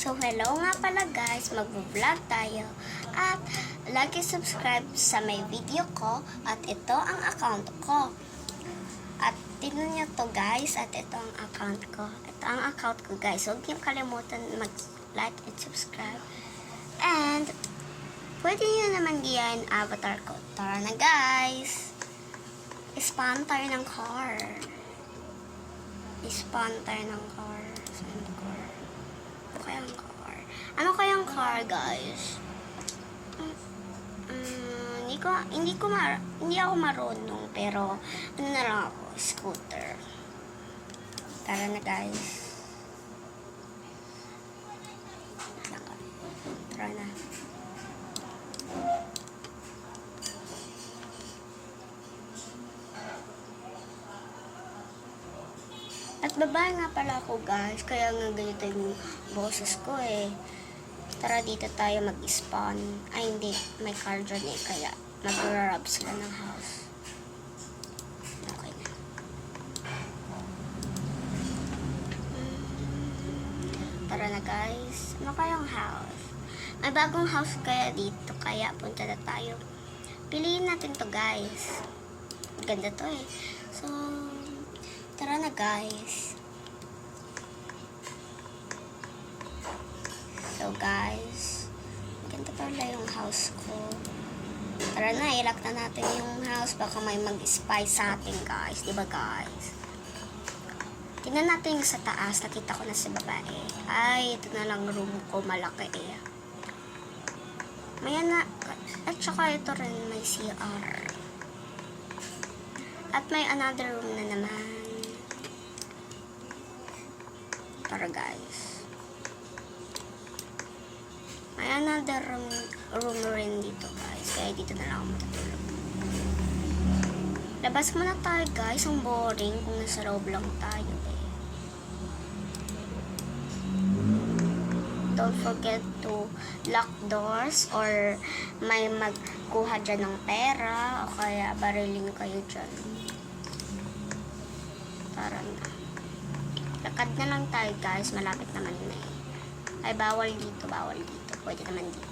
So, hello nga pala guys, mag-vlog tayo. At, like and subscribe sa may video ko. At ito ang account ko. At, tingnan nyo to guys. At ito ang account ko. Ito ang account ko guys. Huwag niyo kalimutan mag-like and subscribe. And, pwede nyo naman giyan avatar ko. Tara na guys. Spawn tayo ng car. Spawn tayo ng car. Saan yung car? Ano kayang car? Ano kayang car, guys? Hindi ako marunong, pero ano na lang ako, scooter. Tara na, guys. Tara na. At babae nga pala ako guys, kaya nga ganito yung boses ko eh. Tara dito tayo mag-spawn. Ay hindi, may car dyan eh, kaya mag-rub sila ng house. Okay na. Tara na guys, ano kayang house? May bagong house kaya dito, kaya punta na tayo. Piliin natin to guys. Ganda to eh. So, tara na guys. So guys, ganda pala yung house ko. Tara na, ilak na natin yung house. Baka may mag-spy sa atin guys. Diba guys? Tingnan natin yung sa taas. Nakita ko na si babae. Ay, ito na lang room ko. Malaki eh. May na. At saka ito rin may CR. At may another room na naman. Tara guys. May another room rin dito guys. Kaya dito na lang ako matutulog. Labas muna tayo guys. Ang boring kung nasa loob lang tayo eh. Don't forget to lock doors or may magkuha dyan ng pera o kaya barilin kayo dyan. Tara na. Lakad na lang tayo guys, malapit naman na eh. Ay, bawal dito, bawal dito. Pwede naman dito.